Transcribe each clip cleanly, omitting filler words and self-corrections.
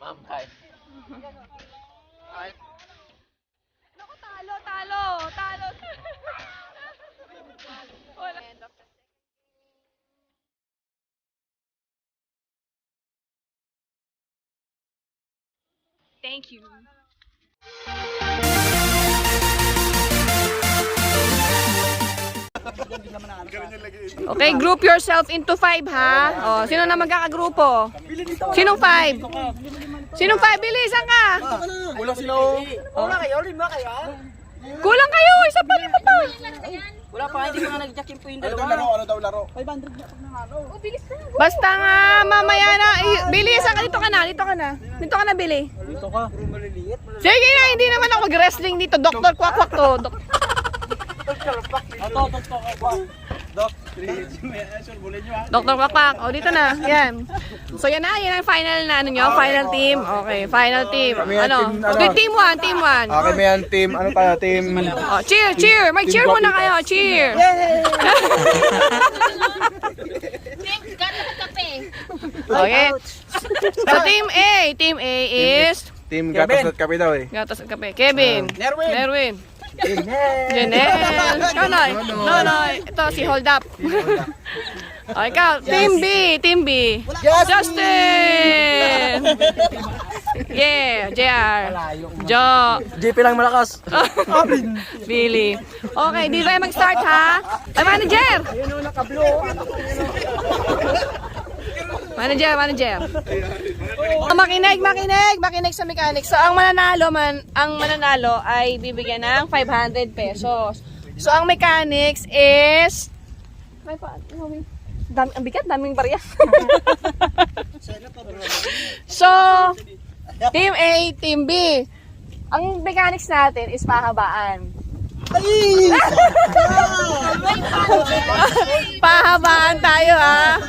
Ma'am, kain. Naku, talo. Wala. Thank you. Okay, group yourself into 5 ha. Oh, sino na magkakagrupo? Sinong 5? Sinong 5? Bilisan ka. Kulang sila oh. Kulang kayo, isa pa rin pa. Wala pa, hindi ko nga nag-jackin po yung dalawa. Ano daw laro? 500 na pag nangalo. Basta nga, mamaya na. Bilisan ka, dito ka na. Dito ka na, Billy. Dito ka. Sige na, hindi naman ako mag-wrestling dito. Doktor Kwak-Kwak to. Doktor Kwak-Kwak. O, dito na. Yan. So, yan ang final na ano nyo. Final team. Okay, final team. Ano? Okay, team 1. Okay, may yan team. Ano tayo? Team. Oh, cheer. May cheer muna kayo. Cheer. Okay. So, team A is... Team Gatas at Kape daw eh. Gatas at Kape. Kevin. Nerwin. Janelle. Ikaw na. No. Ito, si Hold Up. O, ikaw. Team B. Justin. Yeah. JR. Jo. JP lang malakas. Billy. Okay, dito tayo mag-start ha. Ay, manager. Manager. Makinig sa mechanics. So ang mananalo ay bibigyan ng 500 pesos. So ang mechanics is ang bigat, daming barya. So team A, team B. Ang mechanics natin is pahabaan. Pahabaan tayo ha.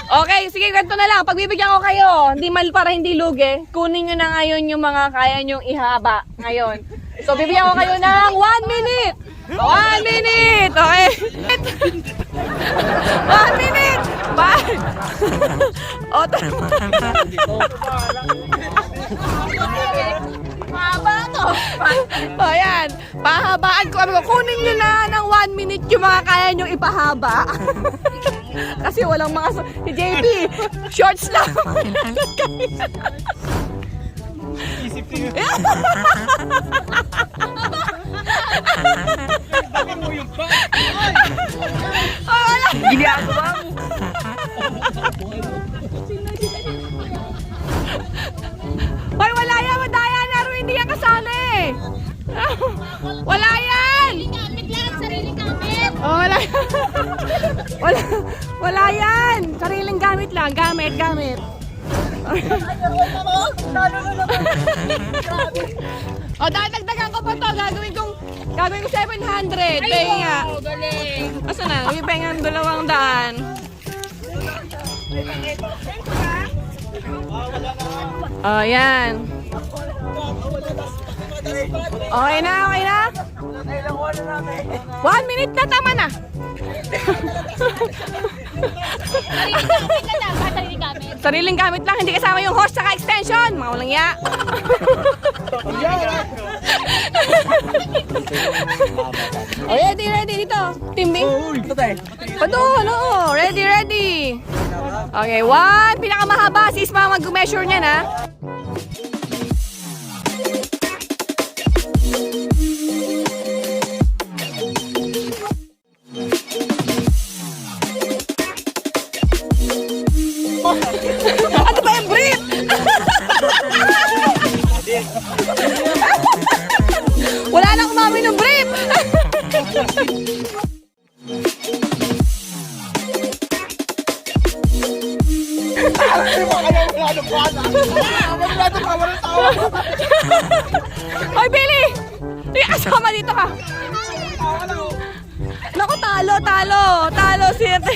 Okay, sige, ganito na lang. Pagbibigyan ko kayo, para hindi lugi, kunin nyo na ngayon yung mga kaya nyong ihaba ngayon. So, bibigyan ko kayo ng 1 minute. 1 minute, okay? 1 minute. Bye. O, mahaba to. O, yan. Pahabaan ko. Kunin nyo na ng 1 minute yung mga kaya nyong ipahaba. Kasi walang mga... Si JP, shorts lang. Isip ko yun. Ginagawa mo. Hoy, wala yan. Madaya na rin. Hindi yan kasali. Wala yan. Sariling gamit. Oh, wala yan. Wala yan. Sariling gamit lang. Gamit. O, dadagdagan ko pa to. Gagawin ko 700. Ay, nga. Galing. Asa na? May pengang 200. Oh, yan. Okay na. 1 minute na, tama na. Sariling gamit lang, hindi kasama yung hose saka extension. Mga walang ya. Ready dito. Team B. Padol, oo. Ready. Okay, 1. Pinakamahaba. Si Isma mag-measure niya na. Ano ba yung brief? Wala nang umami ng brief. Hoy, Billy! Asama dito ka. Naku, talo si Ate.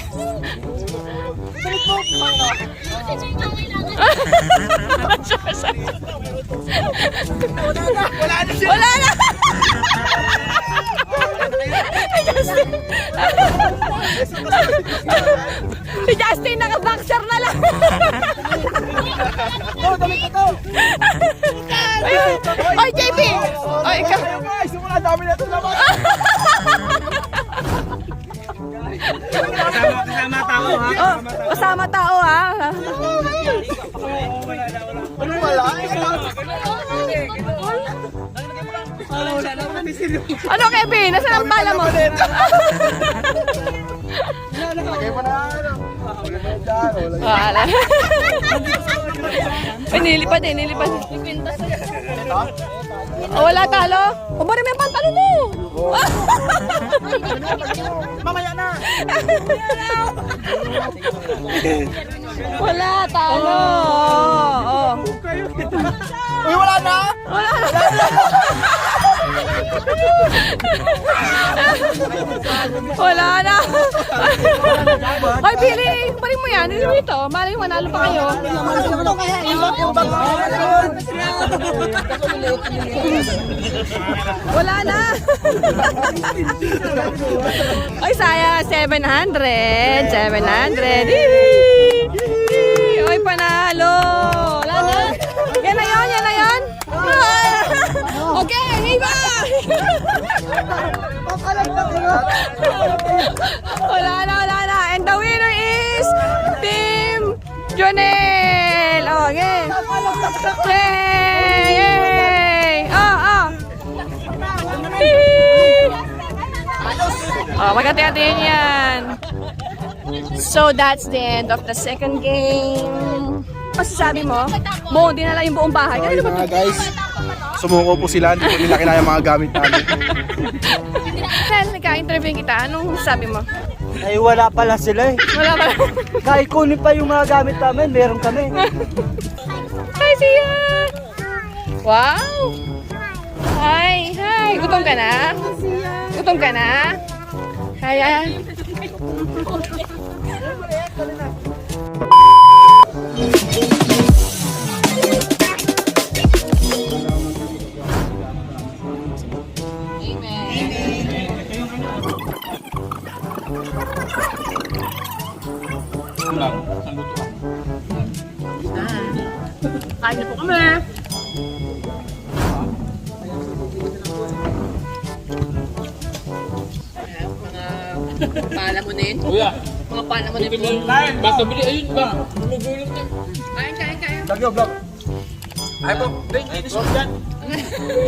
Wala na. Justin. Si Justin naka-boxer na lang. Oh, dami ka to. Ayun. Oy, JP. Oy, ikaw. Ayun guys, simula dami na ito naman. Oh, kasama tao ha. Ano wala? Ano, Kevin? Nasaan ang bala mo? Lagay pa na ano. Wala. Ay, nilipad eh, nilipad. Oh, wala talo. O, bari may pantalon mo. Mamaya na. Wala talo. Oh. Uy, wala na. Wala na. Ay, Billy, balik mo yan. Dito dito. Malay mo, manalo pa kayo. Wala na. Ay, sayang. 700. 700. Ay, panalo. Wala na. Yan na yun, yan na yun. Okay, iba. Wala na, wala na. And the winner is Team Jonel. Oh, again. Yay! Yay! Oh, oh. Oh, magkati-hatiin yan. So, that's the end of the second game. Masasabi mo? Mo, dinala yung buong bahay. Okay Kanino ba mga guys, sumuko po sila. Hindi po nila kinaya mga gamit namin. Dahil nagka-interview kita, anong sabi mo? Ay, wala pala sila eh. Wala ka. Kahit kunin pa yung mga gamit namin, meron kami. Hi, Sia! Wow! Hi! Hi! Gutom ka na? Gutom ka na? Hi, hi! Kain na po kami. Mga palamunin. Kuya, Mga palamunin po. basta bili, ayun ba? Kain, kain, kain. Vlog yun, vlog. Ay po, linis one dyan.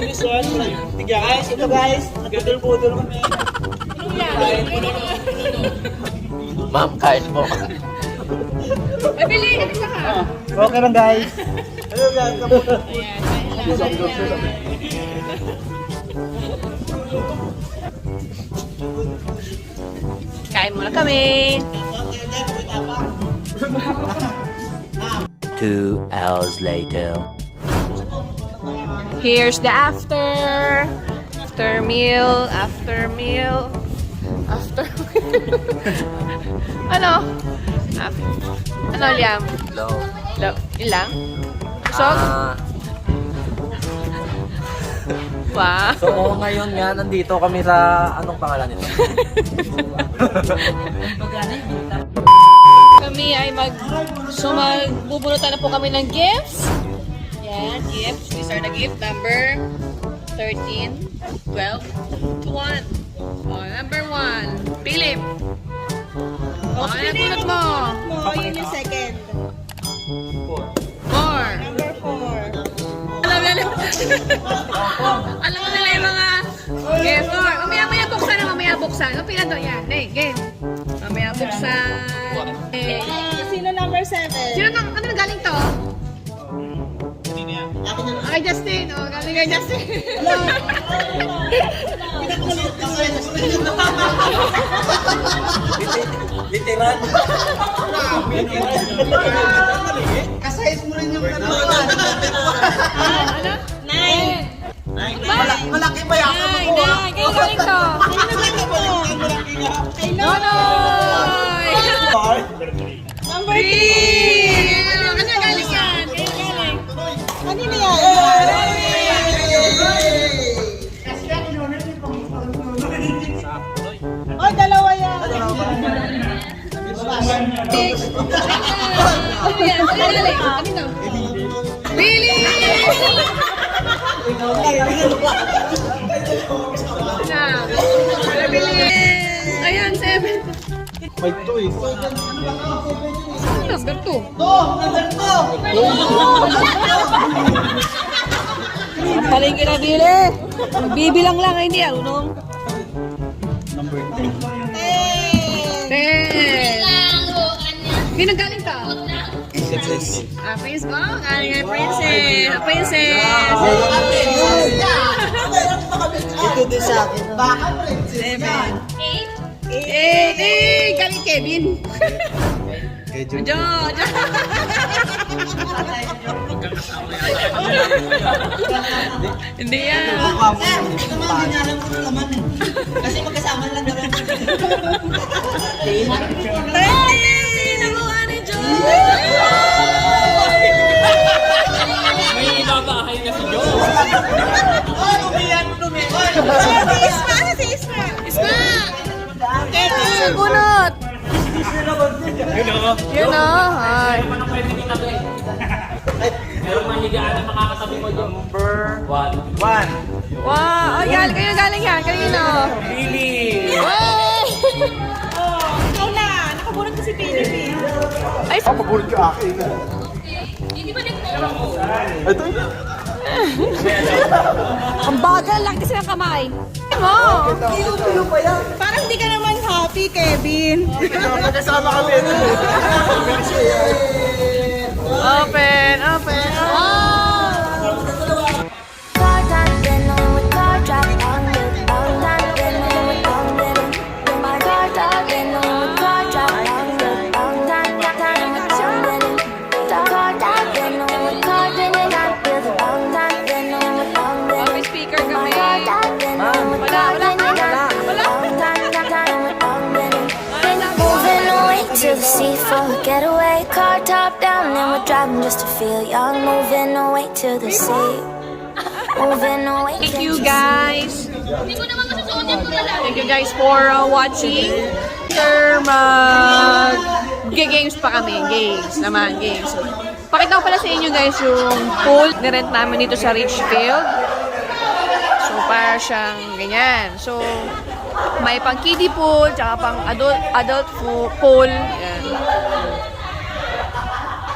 Linis one. Tigya guys, ito guys. Nagdudul-budul kami. Ma'am, kain mo. Ay, Billy! Isa ka! Okay lang guys. Kain muna kami. 2 hours later. Here's the after. After meal. After meal. After meal. Ano? Ano, Liam? Hello. Yun lang? Busog? Wow. So ngayon nga, nandito kami sa, anong pangalan nito? Kami ay magbubunutan na po kami ng gifts. Yan, gifts. These are the gift number 13, 12, 1. Oh, number 1. Philip. Oh, ano bunot mo? Yun yung second. 4. Number 4. Alam nila. Alam mo nila yung mga game 4. Mamaya buksan na, mamaya buksan. Ano pila to? Yan. Hey, game. Mamaya buksan. Hey. Sino number 7? Sino nang, ano na galing to? Kay Justin. Oh, galing kay Justin. Literal. Kasayas mo rin yung Ano? 9. Malaki ba yan? Nine. Kayo galing to? Nonoy! Number 3. Ano galing yan? Kayo galing? Kanino yan? Billy! Ayan, 7. May 2 eh. Number 2. Ang paling kina Billy. Bibilang lang, hindi unong. Number 10. 10. Pinagaling ka? Princess. Princess ko? Galing kay Princess. Princess. Ito din sa akin. 8. Galing Kevin. Kay Jun. Jo. Hindi yan. Kasi magkasama lang naman. Nakuha ni Jo. May inabahay na si Joe. Isma! Sa bunot! Yun o. Hi. Meron mahigaan na makakatabi mo dyan. Number 1. Wow! Ay, galing yan. Kanino? Billy! Wow! Ikaw na. Nakaburan ko si Philip eh. Ay, Paborito ka akin. Ito yun. ang bagal lang kasi ng kamay. Mo! Parang di ka naman happy, Kevin. Magkasama kami. Open. Open speaker kami. Moving away to the sea for a getaway. Car top down and we're driving just to feel young. Moving away to the sea. Moving away. Thank you guys. Hindi ko naman masusuotin mo na lang. Thank you guys for watching. Games pa kami. Games. Pakita ko pala sa inyo guys yung pool. Nirent namin dito sa Richfield. So, para siyang ganyan. So, may pang kiddie pool, tsaka pang adult pool. Yan.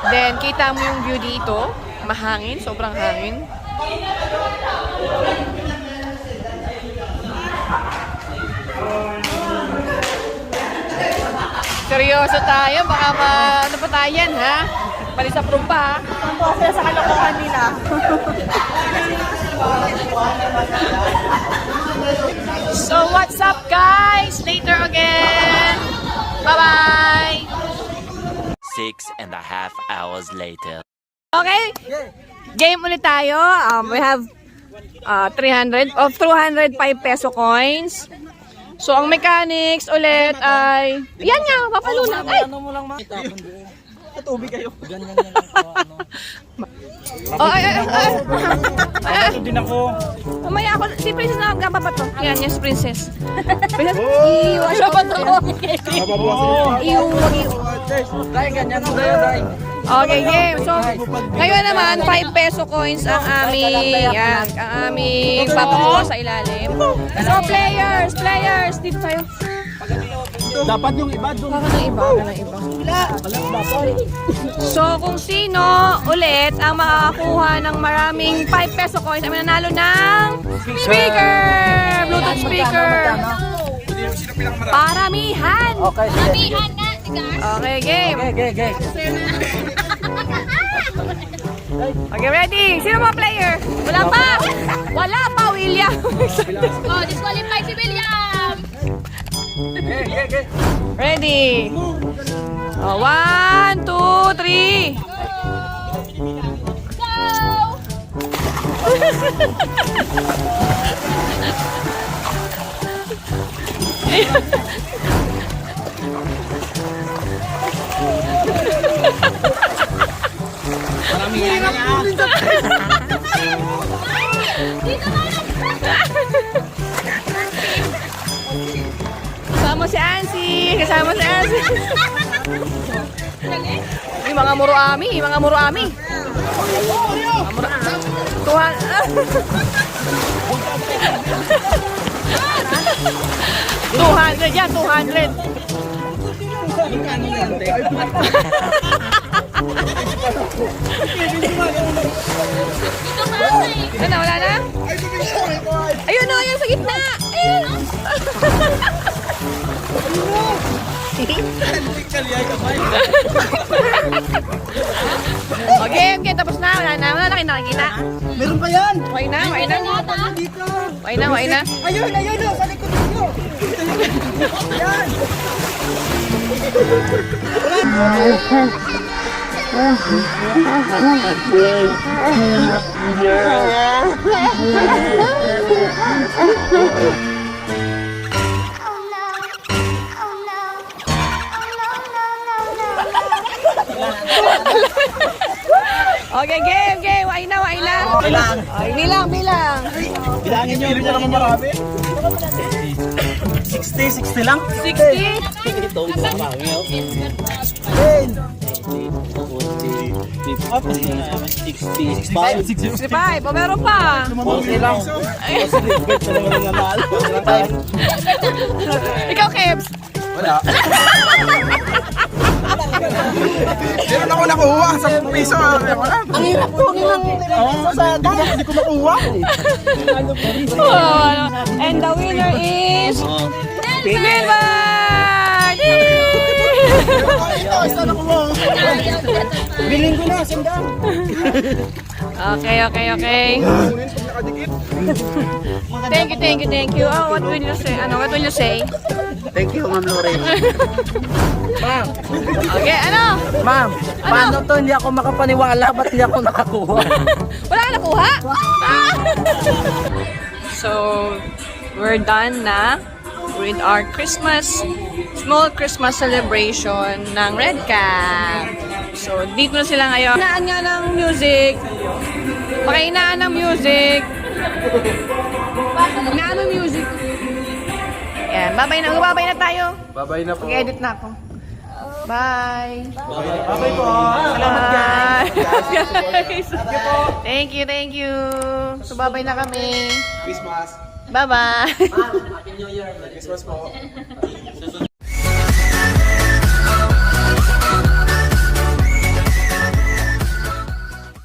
Then, kita mo yung view dito. Mahangin. Sobrang hangin. Seryoso tayo, baka ano pa tayo yan, ha? Pali sa prumpa, ha? Kasi sa kalokohan nila. So, what's up, guys? Later again! Bye-bye! 6.5 hours later. Okay? Game ulit tayo. We have 205 peso coins. So, ang mechanics ulit ay... Yan nga, papalunan. Ay! Ano mo lang ma? Tubig kayo. Ganyan lang po. Oh, ay. Ito din ako. Mamaya ako, si Princess na magkapapato. Yan, yes, Princess. Princess, iwan siya pa to. Iwan. Dahil ganyan mo tayo, dahil. Okay, game. So, ngayon naman, 5 peso coins ang aming papakuha sa ilalim. So, players, dito tayo. Dapat yung iba doon. Baka ng iba. So, kung sino ulit ang makakakuha ng maraming 5 peso coins, ay mananalo ng speaker! Bluetooth speaker! Paramihan! Okay, sige. Sabihan nga, tigas. Okay, game. Okay. Okay, ready? Sino mga player? Wala pa, William. Oh, disqualify si William. Ready? 1, 2, 3. Go! Sama si Ansi. kasama si Elsie. May mga muruami, mga muruami. Tuhan. 200 yan, 200. Ano, wala na? Ayun na, ayun sa gitna. Ayun. Okay, okay, tapos na. Wala na nakikita. Meron pa yan! Okay na. Dito! Okay na. Ayun! Sa likod ninyo! Yan! Okay, game. Wait na. Kailangan. Bilang. Bilangin nyo. Hindi naman marami. 60 lang. 60. 65. O, meron pa. Ikaw, Kebs. Wala. Meron ako nakuha, 10 piso. Wala. Ang hirap po sa hindi ko makuha. And the winner is Wilbert! Biling ko na, sandang. Okay. Thank you. Oh, what will you say? What will you say? Thank you, Ma'am Lorraine. Ma'am, Okay, ano? ma'am, paano to? Hindi ako makapaniwala. Ba't hindi ako nakakuha? Wala ka nakuha? So, we're done na with our small Christmas celebration ng Red Cap. So, dito na sila ngayon. Hinaan nga ng music. Pakainaan ng music. Hinaan ng music. Yan, babay na tayo. Babay na po. Mag-edit na ako. Bye. Bye po. Salamat guys. Thank you. So, babay na kami. Christmas. Bye-bye. Christmas po.